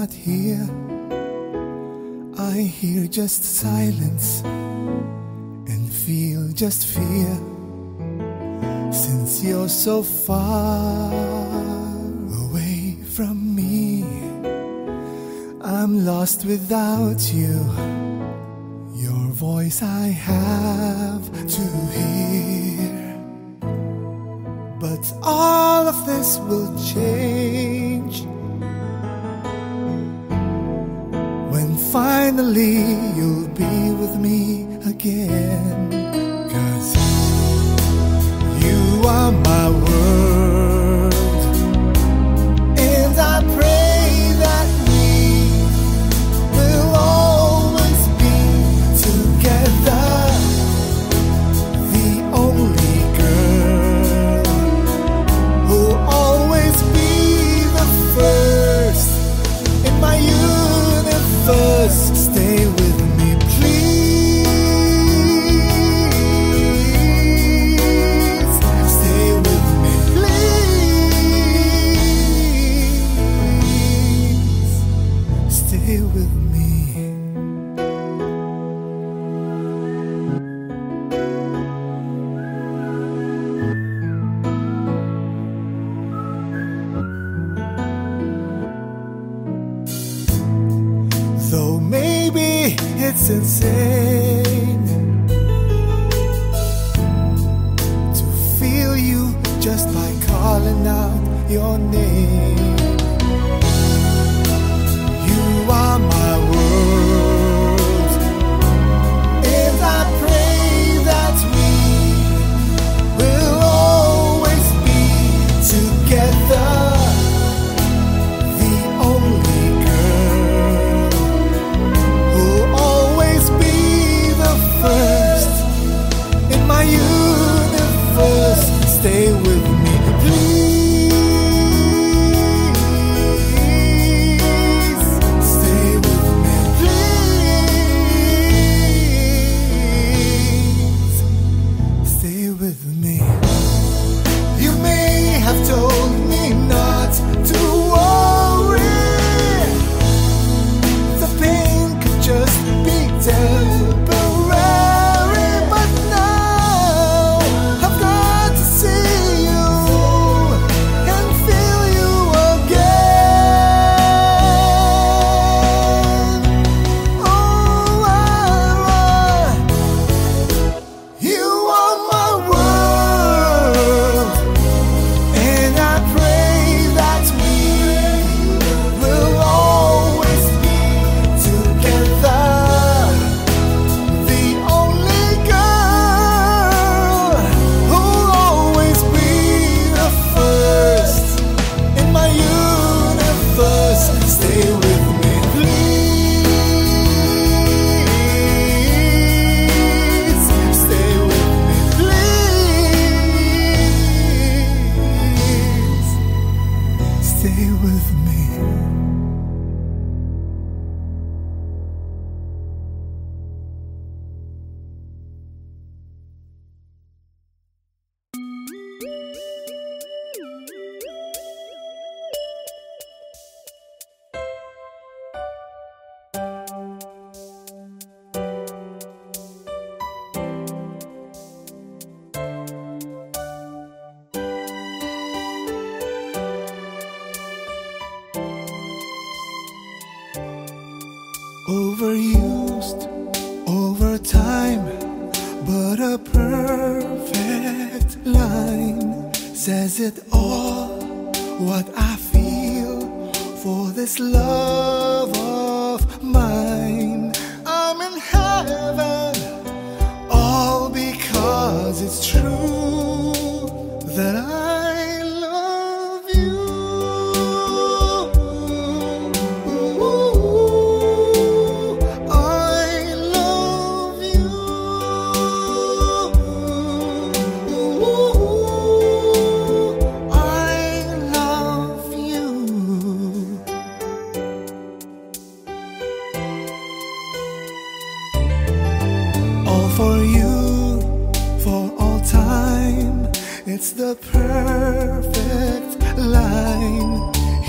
not here. I hear just silence and feel just fear. Since you're so far away from me, I'm lost without you. Your voice I have to hear. But all of this will change when finally you'll be with me again. 'Cause you are my world, and I pray that we will always be together. The only girl who'll always be the first in my universe. Stay with me, please. Stay with me, please. Stay with me. Though maybe it's insane to feel you just by calling out your name. You are my world, and I pray that we will always be together. The only girl who'll always be the first in my universe. Stay with me, please. Stay with me, please. Stay with me. You may have told me not to worry. The pain could just be temporary, but now I've got to see you and feel you again. Oh, you are my world, and I pray that we will always be together. The only girl who'll always be the first in my universe. Stay with me, please. Stay with me, please. Stay with me. Overused over time, but a perfect line says it all. What I feel for this love of mine. I'm in heaven, all because it's true that I love you. I love you. I love you. All for you, for all time. It's the perfect line.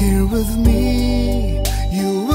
Here with me, you will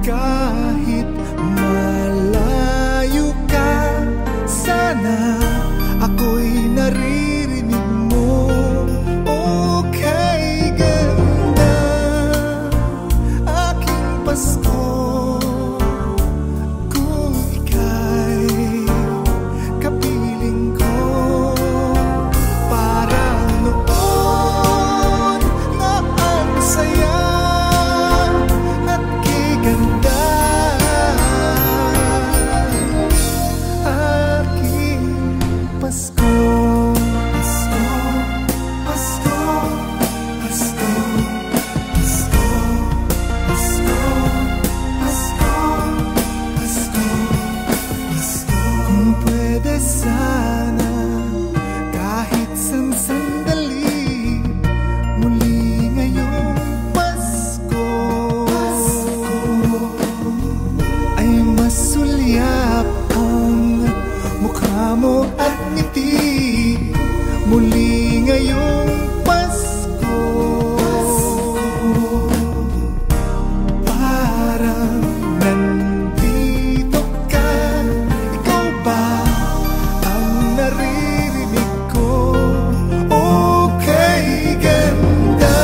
Kahit malayo ka, sana ako'y naririnig mo. Okay, ganda, aking Pasko, kung ika'y kapiling ko. Parang noon na ang saya at kiganda, aking Pasko. Pasko, Pasko, Pasko, Pasko, Pasko, Pasko, Pasko, Pasko. Kung pwede sana, kahit sandali, muli ngayong Pasko ay masulyap ang mukha mo at ngiti. Muli ngayong Pasko, parang nandito ka. Ikaw ba ang naririnig ko? Okay, ganda,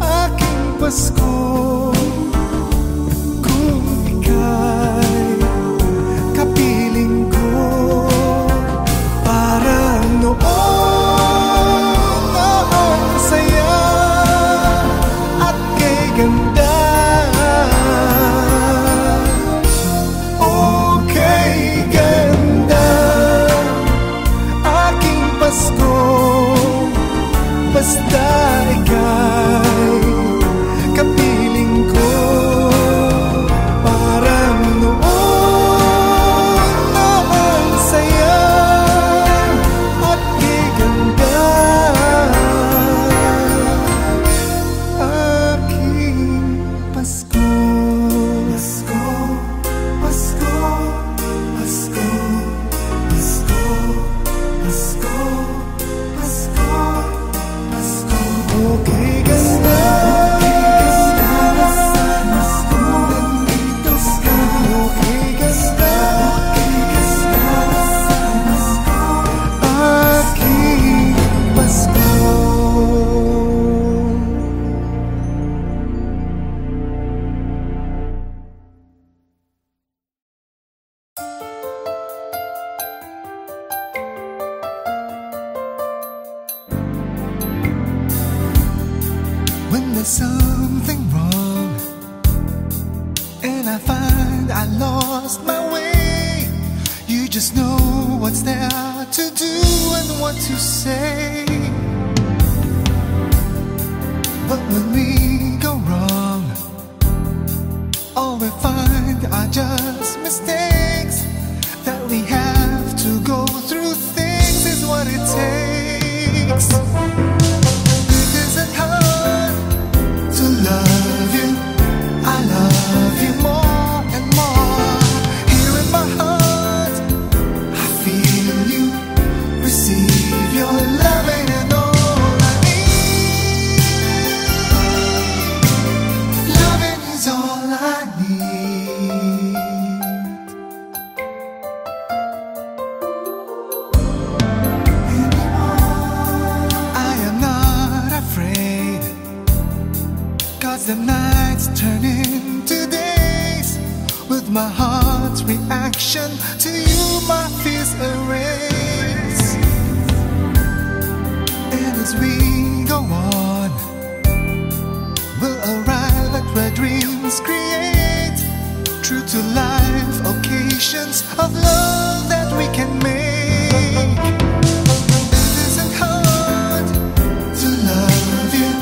aking Pasko, kung ika'y kapiling ko. Parang noon na ang saya at kay ganda. Okay, ganda, aking Pasko, basta ika'y kapiling ko. Parang noon na ang saya at giganda, aking Pasko. Pasko, Pasko, Pasko, Pasko, Pasko, Pasko, Pasko. Okay, ganda, Pasko, nandito ka. Okay, ganda, aking Pasko. When there's something wrong and I find I lost my way, you just know what's there to do and what to say. But when we go wrong, all we find are just mistakes. That we have to go through things is what it takes. It isn't hard to love you. I love you more and more. Here in my heart, I feel you. Receive your loving and all I need. Loving is all I need. I am not afraid, 'cause the nights turn into days. With my heart's reaction to you, my fears erase. And as we go on, we'll arrive at where dreams create true to life occasions of love that we can make. It isn't hard to love you.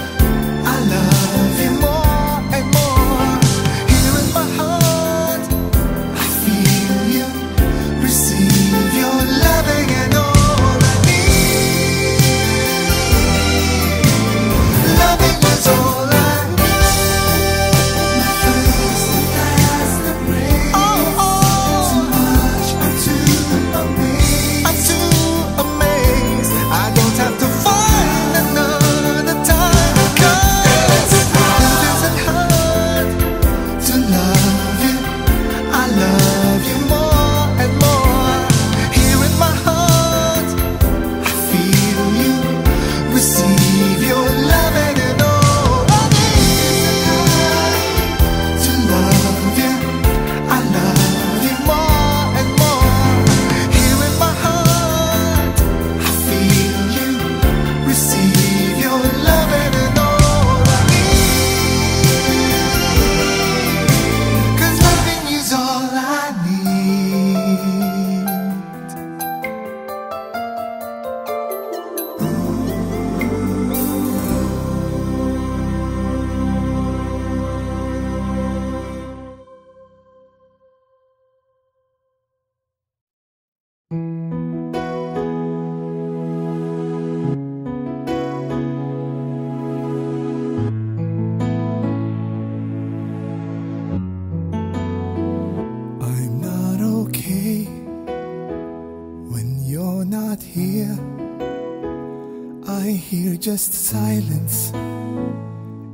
I love you more and more. Here in my heart, I feel you. Receive your loving and all I need. Loving is all I need. My first and last embrace. Oh, oh. Too much just silence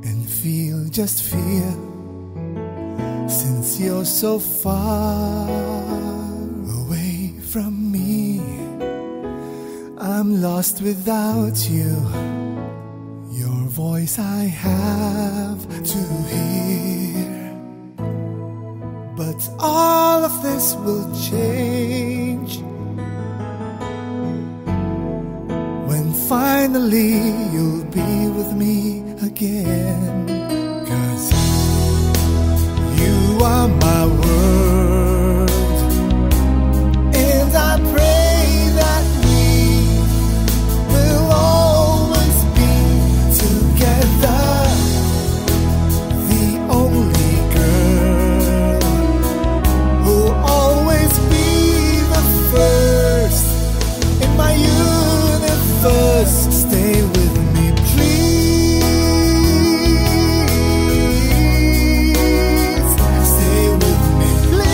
and feel just fear. Since you're so far away from me, I'm lost without you. Your voice I have to hear. But all of this will change when finally you'll be with me again. 'Cause you are my world, and I pray that we will always be together. The only girl who'll always be the first in my universe. Stay with me, please. Stay with me, please.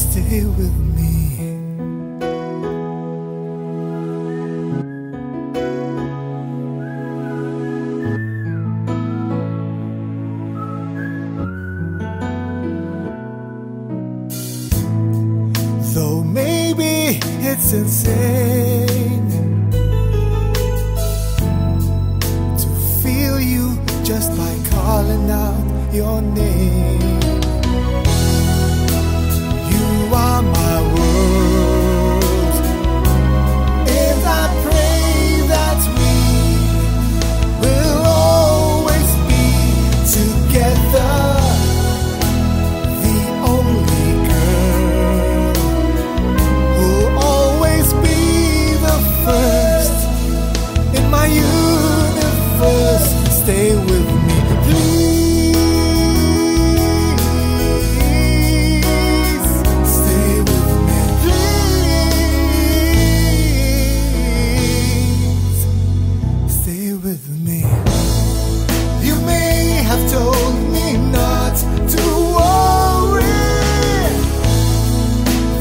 Stay with me. Though maybe it's insane to feel you just by calling out your name. You are my world, and I pray that we will always be together. The only girl who'll always be the first in my universe. Stay with me, please. Stay with me, please. Stay with me. You may have told me not to worry.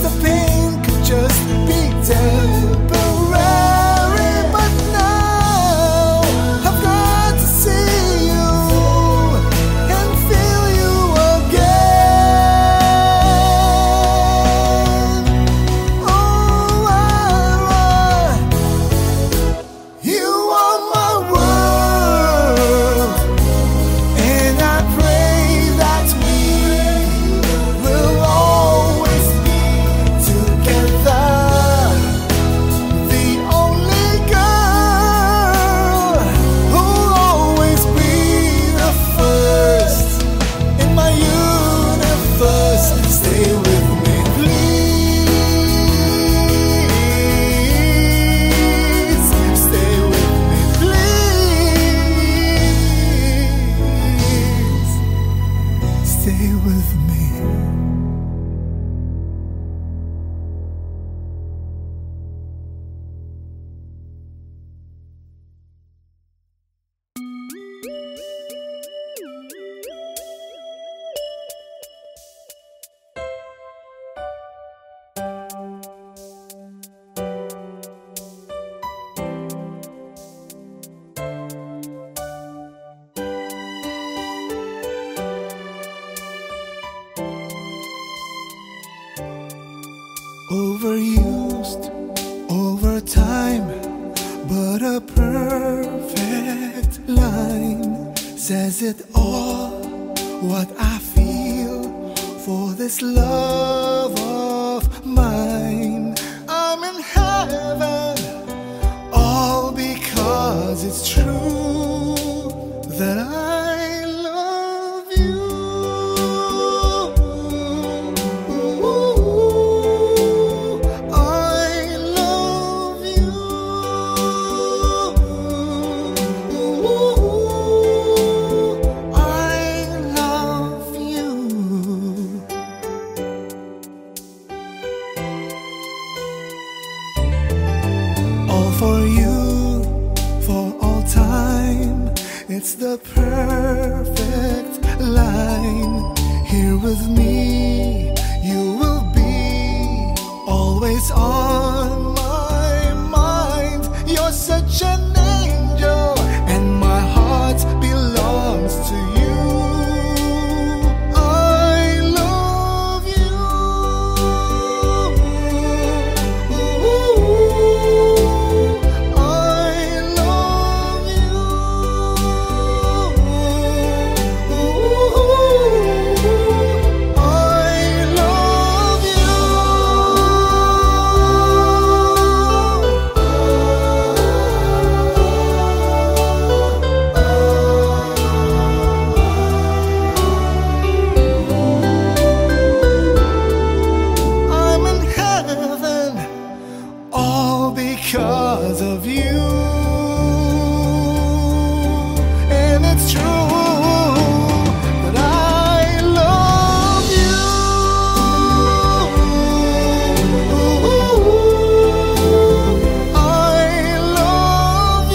The pain could just be temporary, but now I've got to see you and feel you again. Oh, you are my world, and I pray that we will always be together. The only girl who'll always be the first in my universe. Stay with me, please. Stay with me, please. Stay with me. Overused over time, but a perfect line says it all. What I feel for this love of mine. I'm in heaven, all because it's true that I love you. I love you. I love you. All for you, for all time. It's the perfect line. Here with me, you will be always. always on my mind. You're such an angel, and my heart belongs to you. I love you. I love you. I'm in heaven all because of you. And it's true that I love you. I love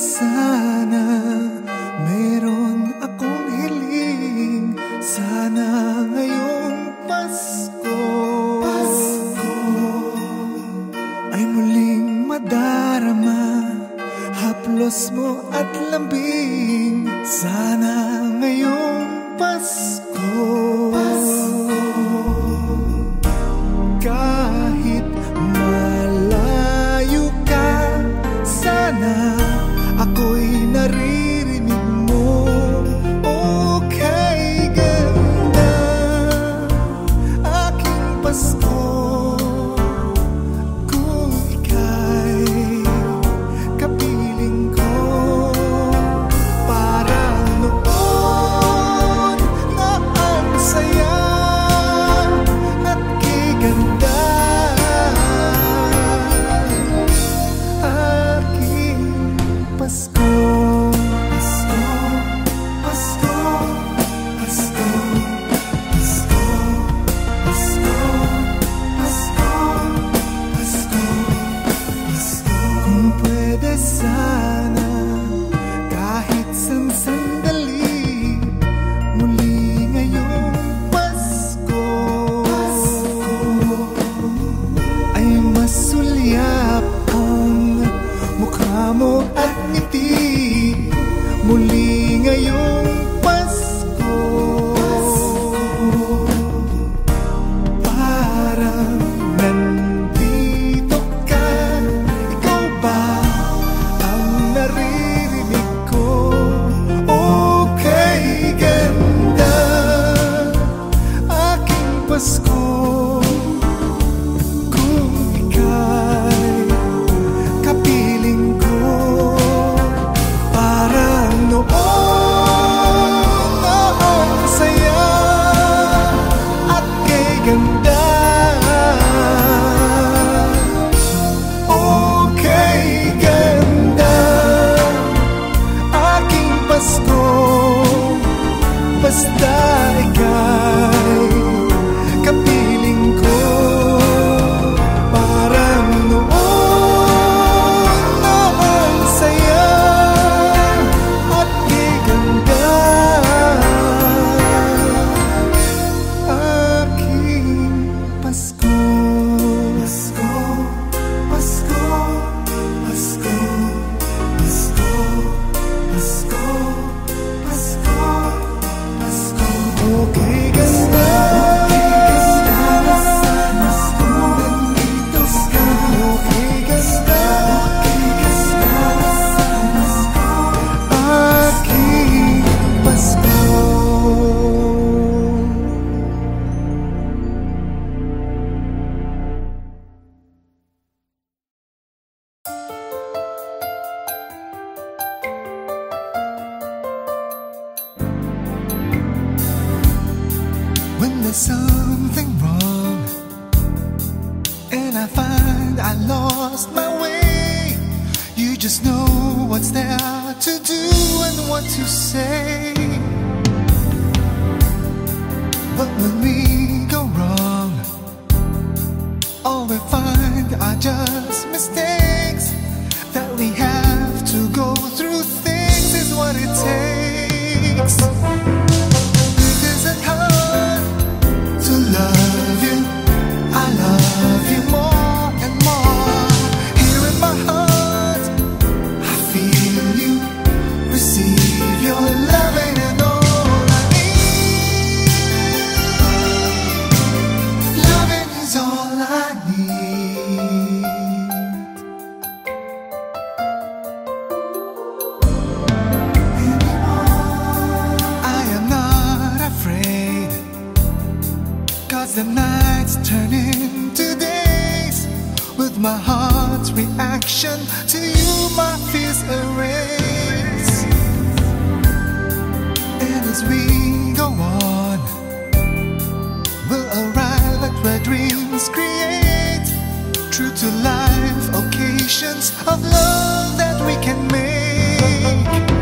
sana meron akong hiling. Sana ngayong Pasko ay muling madarama haplos mo at lambing. Sana ngayong Pasko kahit malayo ka, sana ako'y naririnig mo. Okay, ganda, aking Pasko, kung ika'y kapiling ko. Parang noon na there's something wrong, and I find I lost my way. You just know what's there to do and what to say. But when we go wrong, all we find are just mistakes. That we have to go through things is what it takes. It isn't hard to love you. I love you more and more. Here in my heart, I feel you, receive your loving and all I need. Loving is all I need. I am not afraid, 'cause the nights turn into days. With my heart's reaction to you, my fears erase. And as we go on, we'll arrive at where dreams create true to life occasions of love that we can make.